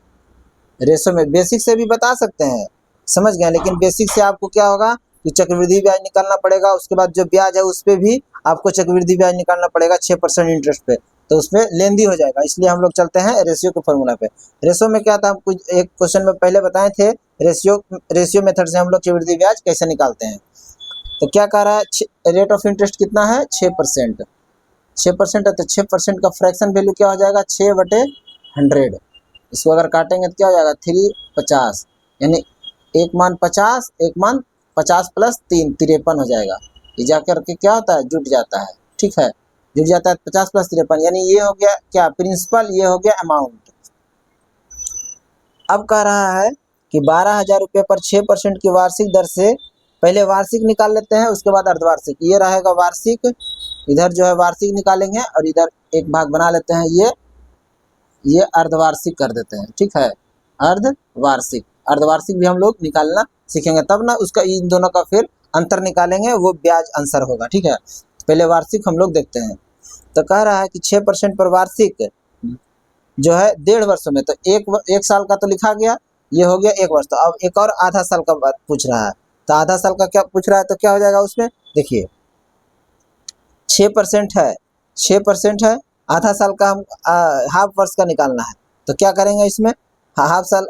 रेशो में बेसिक से भी बता सकते हैं, समझ गए, लेकिन बेसिक से आपको क्या होगा कि चक्रवृद्धि ब्याज निकालना पड़ेगा, उसके बाद जो ब्याज है उस पर भी आपको चक्रवृद्धि ब्याज निकालना पड़ेगा 6% इंटरेस्ट पे, तो उसमें लेंदी हो जाएगा। इसलिए हम लोग चलते हैं रेशियो के फॉर्मूला पे। रेशियो में क्या था, हम कुछ एक क्वेश्चन में पहले बताए थे, रेशियो मेथड से हम लोग चक्रवृद्धि ब्याज कैसे निकालते हैं। तो क्या कह रहा है, रेट ऑफ इंटरेस्ट कितना है, 6%। 6% है तो 6% का फ्रैक्शन वैल्यू क्या हो जाएगा, 6/100। इसको अगर काटेंगे तो क्या हो जाएगा, 350, यानी एक मान 50, एक मान 50 + 3 53 हो जाएगा। ये जाकर के क्या होता है, जुट जाता है, ठीक है, जुट जाता है 50 + 53, यानी ये हो गया क्या, प्रिंसिपल, ये हो गया अमाउंट। अब कह रहा है कि 12,000 रुपये पर 6% की वार्षिक दर से, पहले वार्षिक निकाल लेते हैं, उसके बाद अर्धवार्षिक, ये रहेगा वार्षिक, इधर जो है वार्षिक निकालेंगे और इधर एक भाग बना लेते हैं, ये अर्धवार्षिक कर देते हैं, ठीक है, अर्धवार्षिक। अर्धवार्षिक भी हम लोग निकालना सीखेंगे, तब ना उसका इन दोनों का फिर अंतर निकालेंगे, वो ब्याज आंसर होगा, ठीक है। पहले वार्षिक हम लोग देखते हैं। तो कह रहा है कि 6% पर वार्षिक जो है 1.5 वर्षों में, तो एक साल का तो लिखा गया, ये हो गया 1 वर्ष। तो अब एक और आधा साल का बात पूछ रहा है, तो आधा साल का क्या पूछ रहा है, तो क्या हो जाएगा उसमें, देखिए 6% है, 6% है, आधा साल का हम हाफ वर्ष का निकालना है, तो क्या करेंगे इसमें, हाफ साल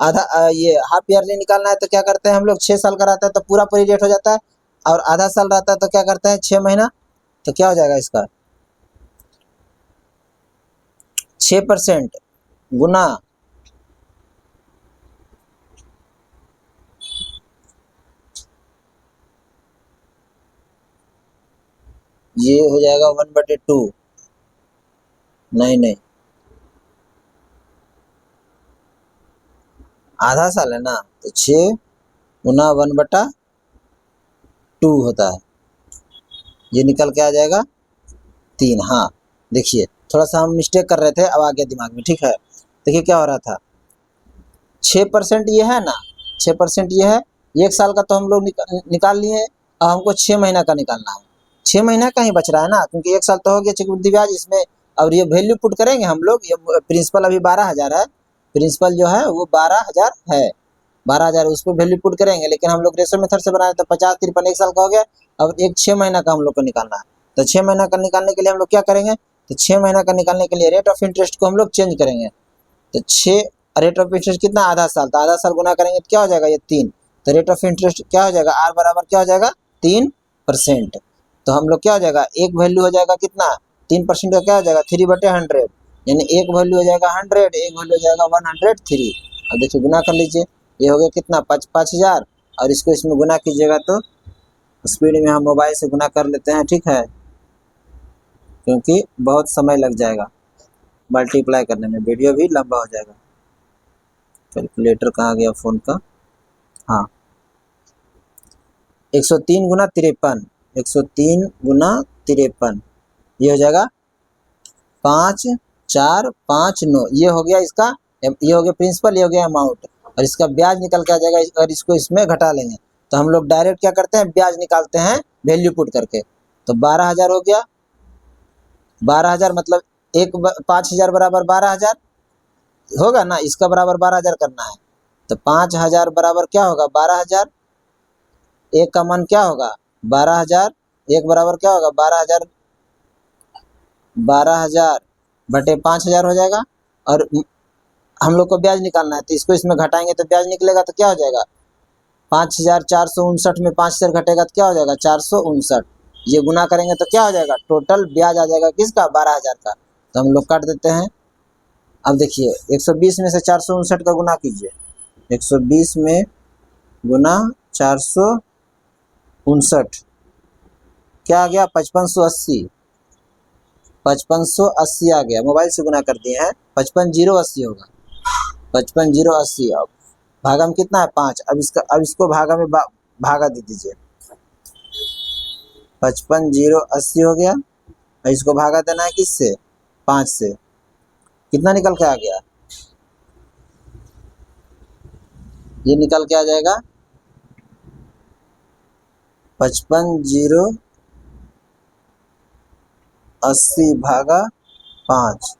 आधा ये हाफ ईयरली निकालना है, तो क्या करते हैं हम लोग, 6 साल का रहता है तो पूरा पीरियड हो जाता है, और आधा साल रहता है तो क्या करते हैं 6 महीना, तो क्या हो जाएगा इसका 6% गुना ये हो जाएगा 1/2, नहीं आधा साल है ना, तो 6 गुना 1/2 होता है, ये निकल के आ जाएगा 3। हाँ देखिए थोड़ा सा हम मिस्टेक कर रहे थे, अब आ गया दिमाग में, ठीक है। देखिए क्या हो रहा था, 6% ये है ना, 6% ये है, 1 साल का तो हम लोग निकाल लिए, अब हमको 6 महीना का निकालना है, 6 महीना का ही बच रहा है ना, क्योंकि 1 साल तो हो गया चक्रवृद्धि ब्याज इसमें। और ये वैल्यू पुट करेंगे हम लोग, ये प्रिंसिपल अभी 12,000 है, प्रिंसिपल जो है वो 12,000 है, 12,000 उस पर वैल्यू पुट करेंगे, लेकिन हम लोग रेशो मेथड से बनाए तो 50 53 1 साल का हो गया। अब एक 6 महीना का हम लोग को निकालना है, तो 6 महीना का निकालने के लिए हम लोग क्या करेंगे, तो 6 महीना का निकालने के लिए रेट ऑफ इंटरेस्ट को हम लोग चेंज करेंगे। तो 6 रेट ऑफ इंटरेस्ट कितना, आधा साल, तो आधा साल गुना करेंगे तो क्या हो जाएगा, ये 3, तो रेट ऑफ इंटरेस्ट क्या हो जाएगा, R बराबर क्या हो जाएगा 3%। तो हम लोग क्या हो जाएगा, एक वैल्यू हो जाएगा कितना, 3% का क्या हो जाएगा 3/100, यानी एक वैल्यू हो जाएगा 100, एक वैल्यू हो जाएगा 103। अब देखिए गुना कर लीजिए, ये हो गया कितना 5,000, और इसको इसमें गुना कीजिएगा तो स्पीड में हम मोबाइल से गुना कर लेते हैं, ठीक है, क्योंकि बहुत समय लग जाएगा मल्टीप्लाई करने में, वीडियो भी लंबा हो जाएगा। कैलकुलेटर कहाँ गया फ़ोन का, हाँ 103 गुना 53, 103 गुना 53, ये हो जाएगा 5,459, ये हो गया इसका, ये हो गया प्रिंसिपल, ये हो गया अमाउंट, और इसका ब्याज निकल के आ जाएगा, और इसको इसमें घटा लेंगे, तो हम लोग डायरेक्ट क्या करते हैं, ब्याज निकालते हैं वैल्यू पुट करके। तो 12,000 हो गया, 12,000 मतलब 5,000 बराबर 12,000 होगा ना, इसका बराबर 12,000 करना है, तो 5,000 बराबर क्या होगा 12,000, एक का मान क्या होगा 12,000, एक बराबर क्या होगा 12,000, 12,000 बटे 5,000 हो जाएगा, और हम लोग को ब्याज निकालना है, तो इसको इसमें घटाएंगे तो ब्याज निकलेगा, तो क्या हो जाएगा 5,459 में 5,000 घटेगा तो क्या हो जाएगा 459, ये गुना करेंगे तो क्या हो जाएगा, टोटल ब्याज आ जाएगा किसका 12,000 का, तो हम लोग काट देते हैं। अब देखिए 120 में से 459 का गुना कीजिए, 120 में गुना 459 क्या आ गया 5580, 5580 आ गया, मोबाइल से गुना कर दिए हैं, 55,080 होगा, 55,080। अब भागा में कितना है 5, अब इसको भागा में भागा दे दीजिए, 55,080 हो गया, और इसको भागा देना है किससे 5 से, कितना निकल के आ गया, ये निकल के आ जाएगा 55,080 भागा 5,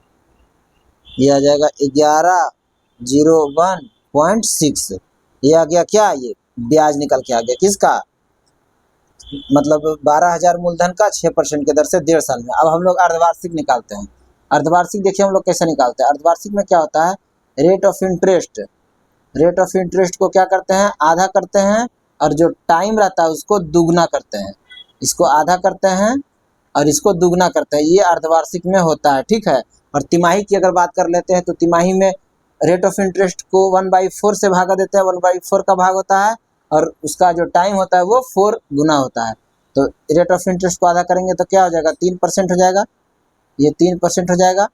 ये आ जाएगा 1101.6, ये आ गया क्या, ये ब्याज निकल के आ गया किसका, मतलब 12,000 मूलधन का 6% के दर से 1.5 साल में। अब हम लोग अर्धवार्षिक निकालते हैं। अर्धवार्षिक देखिए हम लोग कैसे निकालते हैं, अर्धवार्षिक में क्या होता है, rate of interest, rate of interest को क्या करते हैं आधा करते हैं, और जो टाइम रहता है उसको दुगना करते हैं, इसको आधा करते हैं और इसको दुगना करते हैं, ये अर्धवार्षिक में होता है, ठीक है। और तिमाही की अगर बात कर लेते हैं तो तिमाही में रेट ऑफ इंटरेस्ट को 1/4 से भागा देते हैं, 1/4 का भाग होता है और उसका जो टाइम होता है वो 4 गुना होता है। तो रेट ऑफ इंटरेस्ट को आधा करेंगे तो क्या हो जाएगा, 3% हो जाएगा, ये 3% हो जाएगा।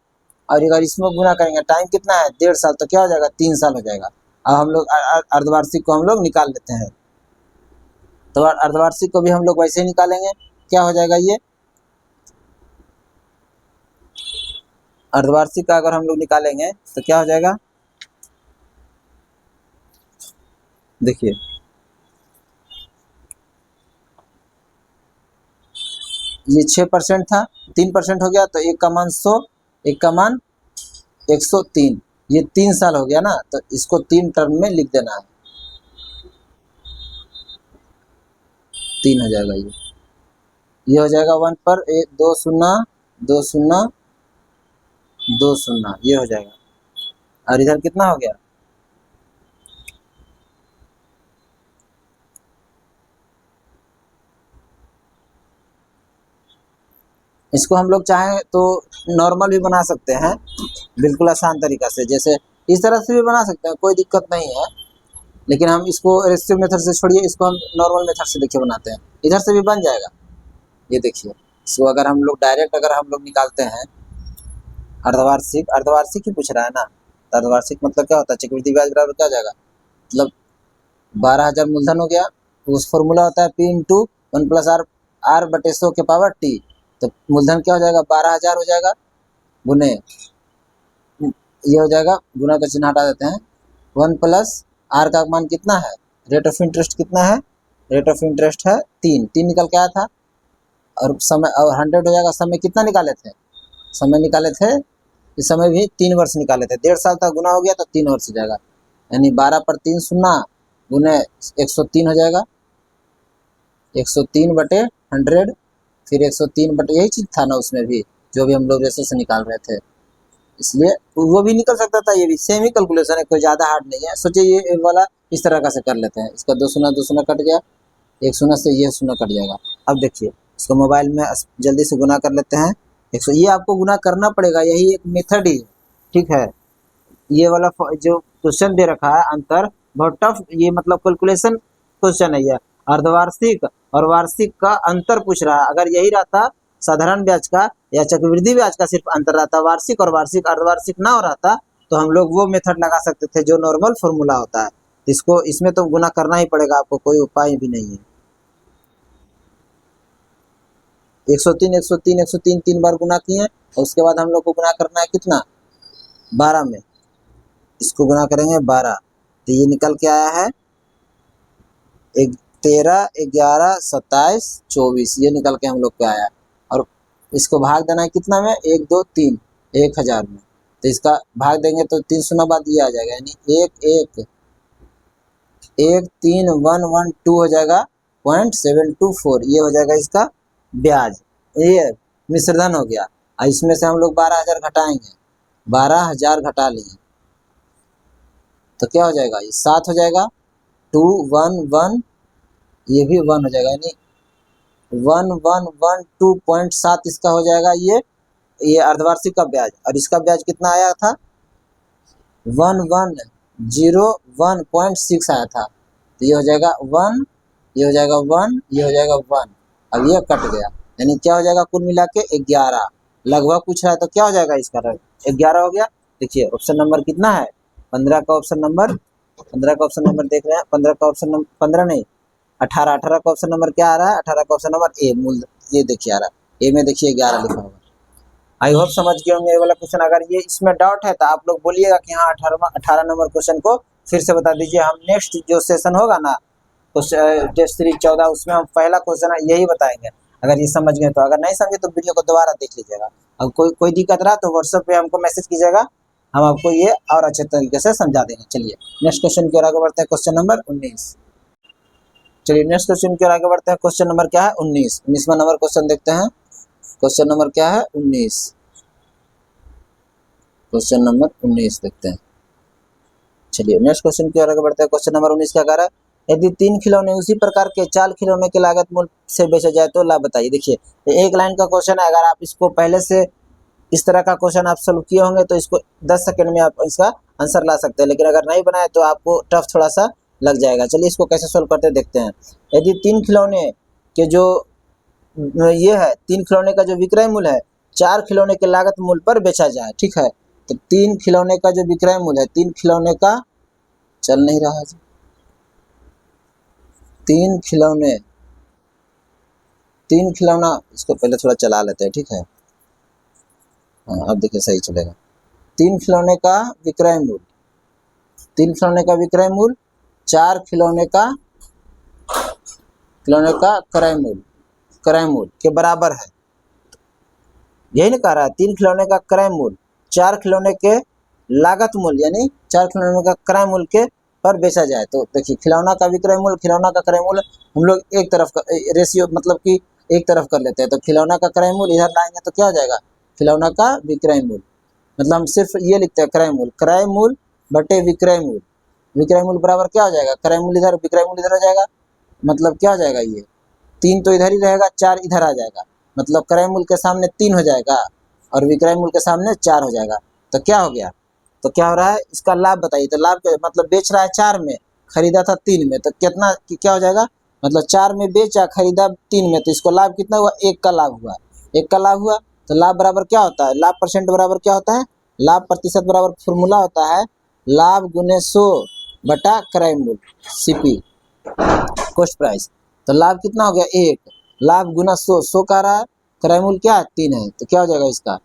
और अगर इसमें गुना करेंगे, टाइम कितना है 1.5 साल, तो क्या हो जाएगा 3 साल हो जाएगा। अब हम लोग अर्धवार्षिक को हम लोग निकाल लेते हैं, तो अर्धवार्षिक को भी हम लोग वैसे ही निकालेंगे। क्या हो जाएगा, ये अर्धवार्षिक का अगर हम लोग निकालेंगे तो क्या हो जाएगा, देखिए ये 6% था, 3% हो गया, तो एक का मान 100, एक का मान 103, ये 3 साल हो गया ना, तो इसको 3 टर्म में लिख देना है, 3 हो जाएगा। ये हो जाएगा 1 पर 1 2 0 2 0 2 0, ये हो जाएगा। और इधर कितना हो गया, इसको हम लोग चाहें तो नॉर्मल भी बना सकते हैं, बिल्कुल आसान तरीका से, जैसे इस तरह से भी बना सकते हैं, कोई दिक्कत नहीं है। लेकिन हम इसको रेशियो मेथड से छोड़िए, इसको हम नॉर्मल मेथड से देखिए बनाते हैं, इधर से भी बन जाएगा। ये देखिए, इसको अगर हम लोग डायरेक्ट अगर हम लोग निकालते हैं, अर्धवार्षिक, अर्धवार्षिक ही पूछ रहा है ना, तो अर्धवार्षिक मतलब क्या होता है, चक्रवृद्धि ब्याज बराबर क्या हो जाएगा, मतलब 12,000 मूलधन हो गया, उस फॉर्मूला होता है P इंटू 1 प्लस R बटे 100 के पावर T, तो मूलधन क्या हो जाएगा 12,000 हो जाएगा, गुने ये हो जाएगा, गुना का चिन्ह हटा देते हैं, 1 प्लस R का मान कितना है, रेट ऑफ इंटरेस्ट कितना है, रेट ऑफ इंटरेस्ट है 3 निकल के आया था, और समय और 100 हो जाएगा, समय कितना निकाले थे, समय निकाले थे, इस समय भी 3 वर्ष निकाले थे, 1.5 साल तक गुना हो गया तो 3 वर्ष हो जाएगा, यानी 12 पर 3 शून्य गुने 103 हो जाएगा, 103 बटे 100, फिर 103 बटे, यही चीज़ था ना उसमें भी, जो भी हम लोग रेशो से निकाल रहे थे, इसलिए वो भी निकल सकता था, ये भी सेम ही कैलकुलेशन है, कोई ज़्यादा हार्ड नहीं है। सोचिए ये वाला इस तरह का से कर लेते हैं, इसका 2 शून्य कट गया, 1 शून्य से ये शून्य कट जाएगा। अब देखिए इसको मोबाइल में जल्दी से गुना कर लेते हैं, 100, ये आपको गुना करना पड़ेगा, यही एक मेथड ही है, ठीक है। ये वाला जो क्वेश्चन दे रखा है अंतर बहुत टफ, ये मतलब कैलकुलेशन क्वेश्चन है, ये अर्धवार्षिक और वार्षिक का अंतर पूछ रहा है। अगर यही रहता साधारण ब्याज का या चक्रवृद्धि ब्याज का सिर्फ अंतर रहता, वार्षिक और वार्षिक अर्धवार्षिक ना हो रहता, तो हम लोग वो मेथड लगा सकते थे जो नॉर्मल फॉर्मूला होता है। इसको इसमें तो गुना करना ही पड़ेगा आपको, कोई उपाय भी नहीं है। 103 103 103 3 बार गुना किए, और उसके बाद हम लोग को गुना करना है कितना, 12 में, इसको गुना करेंगे 12, तो ये निकल के आया है 13 11 27 24, ये निकल के हम लोग को आया। और इसको भाग देना है कितना में, 1 2 3 1000 में, तो इसका भाग देंगे तो 3 शून्य बाद ये आ जाएगा, यानी 1 1 1 3 1 1 2 हो जाएगा 0.724, ये हो जाएगा इसका ब्याज, ये मिश्रधन हो गया। और इसमें से हम लोग 12,000 घटाएंगे, 12,000 घटा लिए तो क्या हो जाएगा, ये 7 हो जाएगा, 2 1 1, ये भी 1 हो जाएगा, यानी 1 1 1 2.7 इसका हो जाएगा, ये अर्धवार्षिक का ब्याज। और इसका ब्याज कितना आया था, 1101.6 आया था, तो ये हो जाएगा 1, ये हो जाएगा 1, ये हो जाएगा 1, अब ये कट गया, यानी क्या हो जाएगा, कुल मिला के 11 लगभग पूछ रहा है, तो क्या हो जाएगा इसका 11 हो गया। देखिए ऑप्शन नंबर कितना है, 15 का ऑप्शन नंबर, 15 का ऑप्शन नंबर देख रहे हैं, 15 का ऑप्शन नंबर, 15 नहीं 18, 18 का ऑप्शन नंबर क्या आ रहा है, 18 का ऑप्शन नंबर ए, मूल ये देखिए आ रहा है, ए में देखिए 11 लिखा होगा। आई होप समझ गए होंगे ये वाला क्वेश्चन। अगर ये इसमें डाउट है तो आप लोग बोलिएगा कि हाँ 18 नंबर क्वेश्चन को फिर से बता दीजिए, हम नेक्स्ट जो सेशन होगा ना टेस्ट सीरीज 14, उसमें हम पहला क्वेश्चन यही बताएंगे, अगर ये समझ गए तो। अगर नहीं समझे तो वीडियो को दोबारा देख लीजिएगा, और कोई दिक्कत रहा तो व्हाट्सएप पे हमको मैसेज कीजिएगा, हम आपको ये और अच्छे तरीके से समझा देंगे। चलिए नेक्स्ट क्वेश्चन की ओर आगे बढ़ते हैं, क्वेश्चन नंबर 19। चलिए नेक्स्ट क्वेश्चन की ओर आगे बढ़ते हैं, क्वेश्चन नंबर क्या है 19, 19वां नंबर क्वेश्चन देखते हैं। क्वेश्चन नंबर क्या है 19, क्वेश्चन नंबर 19 देखते हैं। चलिए नेक्स्ट क्वेश्चन की ओर आगे बढ़ते हैं, क्वेश्चन नंबर 19 क्या कह रहा है, यदि 3 खिलौने उसी प्रकार के 4 खिलौने के लागत मूल्य से बेचे जाए तो लाभ बताइए। देखिए एक लाइन का क्वेश्चन है, अगर आप इसको पहले से इस तरह का क्वेश्चन आप सॉल्व किए होंगे तो इसको 10 सेकंड में आप इसका आंसर ला सकते हैं, लेकिन अगर नहीं बनाए तो आपको टफ थोड़ा सा लग जाएगा। चलिए इसको कैसे सॉल्व करते हैं देखते हैं। यदि 3 खिलौने के जो ये है 3 खिलौने का जो विक्रय मूल्य है 4 खिलौने के लागत मूल्य पर बेचा जाए, ठीक है। तो 3 खिलौने का जो विक्रय मूल्य है, 3 खिलौने का चल नहीं रहा है, 3 खिलौना इसको पहले थोड़ा चला लेते हैं, ठीक है। हाँ अब देखिए सही चलेगा। 3 खिलौने का विक्रय मूल्य, 3 खिलौने का विक्रय मूल्य 4 खिलौने का क्रय मूल्य के बराबर है। यही ना कह रहा है, 3 खिलौने का क्रय मूल्य 4 खिलौने के लागत मूल्य यानी 4 खिलौने का क्रय मूल्य के पर बेचा जाए। तो देखिए खिलौना का विक्रय मूल्य, खिलौना का क्रय मूल्य हम लोग एक तरफ का रेशियो मतलब कि एक तरफ कर लेते हैं। तो खिलौना का क्रय मूल्य इधर लाएंगे तो क्या हो जाएगा, खिलौना का विक्रय मूल्य। मतलब हम सिर्फ ये लिखते हैं क्रय मूल्य बटे विक्रय मूल्य। विक्रय मूल्य बराबर क्या हो जाएगा, क्रय मूल्य इधर विक्रय मूल्य इधर हो जाएगा। मतलब क्या हो जाएगा, ये 3 तो इधर ही रहेगा, 4 इधर आ जाएगा। मतलब क्रय मूल्य के सामने 3 हो जाएगा और विक्रय मूल्य के सामने 4 हो जाएगा। तो क्या हो गया, तो क्या हो रहा है, इसका लाभ बताइए। तो लाभ मतलब बेच रहा है 4 में, खरीदा था 3 में, तो कितना क्या हो जाएगा, मतलब 4 में बेचा खरीदा 3 में, तो इसको लाभ कितना हुआ, 1 का लाभ हुआ। 1 का लाभ हुआ तो लाभ बराबर क्या होता है, लाभ परसेंट बराबर क्या होता है, लाभ प्रतिशत बराबर फॉर्मूला होता है लाभ गुने 100 बटा क्रय मूल्य CP कॉस्ट प्राइस। तो लाभ कितना हो गया 1, लाभ गुना 100 का रहा है, क्रय मूल्य क्या है 3 है, तो क्या हो जाएगा इसका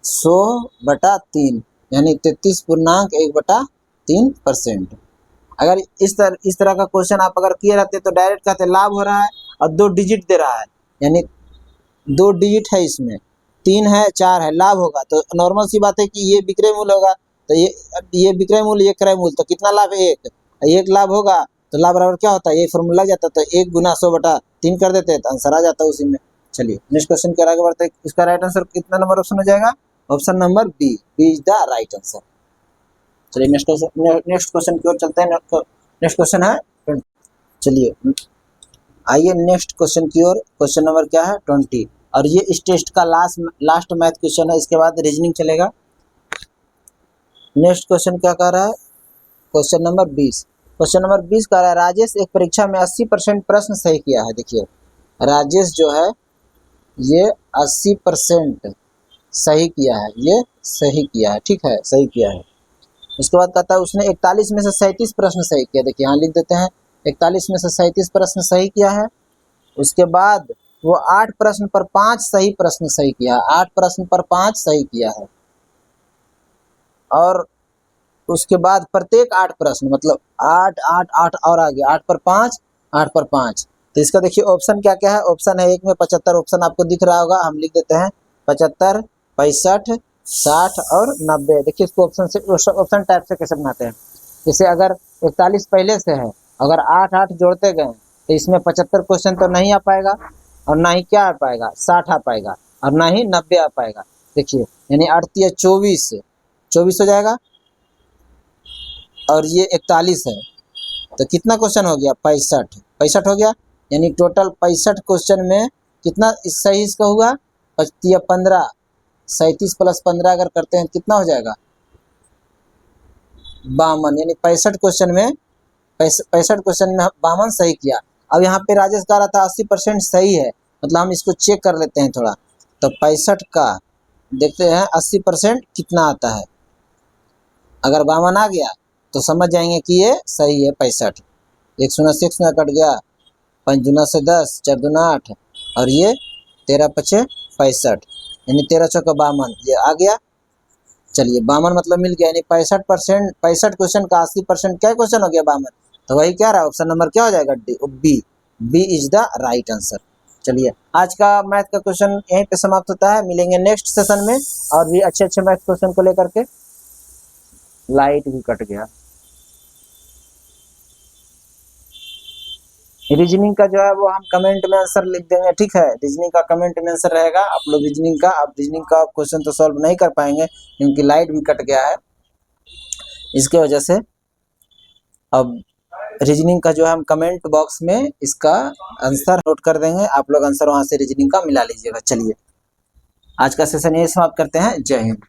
100 बटा 3 यानी 33.1/3%। अगर इस तरह का क्वेश्चन आप अगर किए रहते तो डायरेक्ट कहते लाभ हो रहा है और 2 डिजिट दे रहा है, यानी 2 डिजिट है, इसमें 3 है 4 है, लाभ होगा तो नॉर्मल सी बात है कि ये विक्रय मूल्य होगा। तो ये विक्रय मूल्य, ये क्रय मूल्य, तो कितना लाभ है 1 लाभ होगा। तो लाभ बराबर क्या होता है, ये फॉर्मूला जाता, तो 1 गुना 100/3 कर देते हैं तो आंसर आ जाता है उसी में। चलिए नेक्स्ट क्वेश्चन के आगे बढ़ते हैं। इसका राइट आंसर कितना नंबर ऑप्शन हो जाएगा, option number B is the right answer. चलिए नेक्स्ट क्वेश्चन की ओर चलते हैं। नेक्स्ट क्वेश्चन है, चलिए आइए नेक्स्ट क्वेश्चन की ओर। क्वेश्चन नंबर क्या है 20, और ये इस टेस्ट का लास्ट मैथ क्वेश्चन है, इसके बाद रीजनिंग चलेगा। नेक्स्ट क्वेश्चन क्या कह रहा है, क्वेश्चन नंबर 20। क्वेश्चन नंबर 20 कह रहा है राजेश एक परीक्षा में 80% प्रश्न सही किया है। देखिए राजेश जो है ये 80% सही किया है, ये सही किया है, ठीक है, सही किया है। इसके बाद कहता है उसने 41 में से 37 प्रश्न सही किया। देखिए यहाँ लिख देते हैं 41 में से 37 प्रश्न सही किया है। उसके बाद वो 8 प्रश्न पर 5 सही प्रश्न सही किया है, 8 प्रश्न पर 5 सही किया है। और उसके बाद प्रत्येक 8 प्रश्न मतलब 8 8 8 और आगे 8 पर 5 8 पर 5। तो इसका देखिए ऑप्शन क्या क्या है, ऑप्शन है 1 में 75, ऑप्शन आपको दिख रहा होगा, हम लिख देते हैं 75 65 60 और 90। देखिए इसको ऑप्शन टाइप से कैसे बनाते हैं, जैसे अगर 41 पहले से है, अगर 8 8 जोड़ते गए तो इसमें 75 क्वेश्चन तो नहीं आ पाएगा, और ना ही क्या आ पाएगा 60 आ पाएगा, और ना ही 90 आ पाएगा। देखिए यानी 8 या 24 हो जाएगा, और ये 41 है, तो कितना क्वेश्चन हो गया 65 हो गया। यानी टोटल 65 क्वेश्चन में कितना सही इसका हुआ 25 या 15, 37 + 15 अगर करते हैं कितना हो जाएगा 52। यानी 65 क्वेश्चन में 52 सही किया। अब यहाँ पे राजेश कह रहा था 80% सही है, मतलब हम इसको चेक कर लेते हैं थोड़ा। तो 65 का देखते हैं 80% कितना आता है। अगर 52 आ गया तो समझ जाएंगे कि ये सही है 65। 1 शून्य से 1 शून्य कट गया, 5 दूना से 10, 4 दूना 8, और ये 13 पचे 65, यानी 13 चौका 52 ये आ गया। चलिए 52 मतलब मिल गया, यानी 65 क्वेश्चन का 80% क्या क्वेश्चन हो गया 52। तो वही क्या रहा, ऑप्शन नंबर क्या हो जाएगा B is the right answer. चलिए आज का मैथ का क्वेश्चन यहीं पे समाप्त होता है, मिलेंगे नेक्स्ट सेशन में और भी अच्छे मैथ क्वेश्चन को लेकर के। लाइट भी कट गया। रीजनिंग का जो है वो हम कमेंट में आंसर लिख देंगे, ठीक है। रीजनिंग का कमेंट में आंसर रहेगा, आप लोग रीजनिंग का क्वेश्चन तो सॉल्व नहीं कर पाएंगे क्योंकि लाइट भी कट गया है, इसके वजह से अब रीजनिंग का जो है हम कमेंट बॉक्स में इसका आंसर नोट कर देंगे, आप लोग आंसर वहां से रीजनिंग का मिला लीजिएगा। चलिए आज का सेशन यही समाप्त करते हैं। जय हिंद।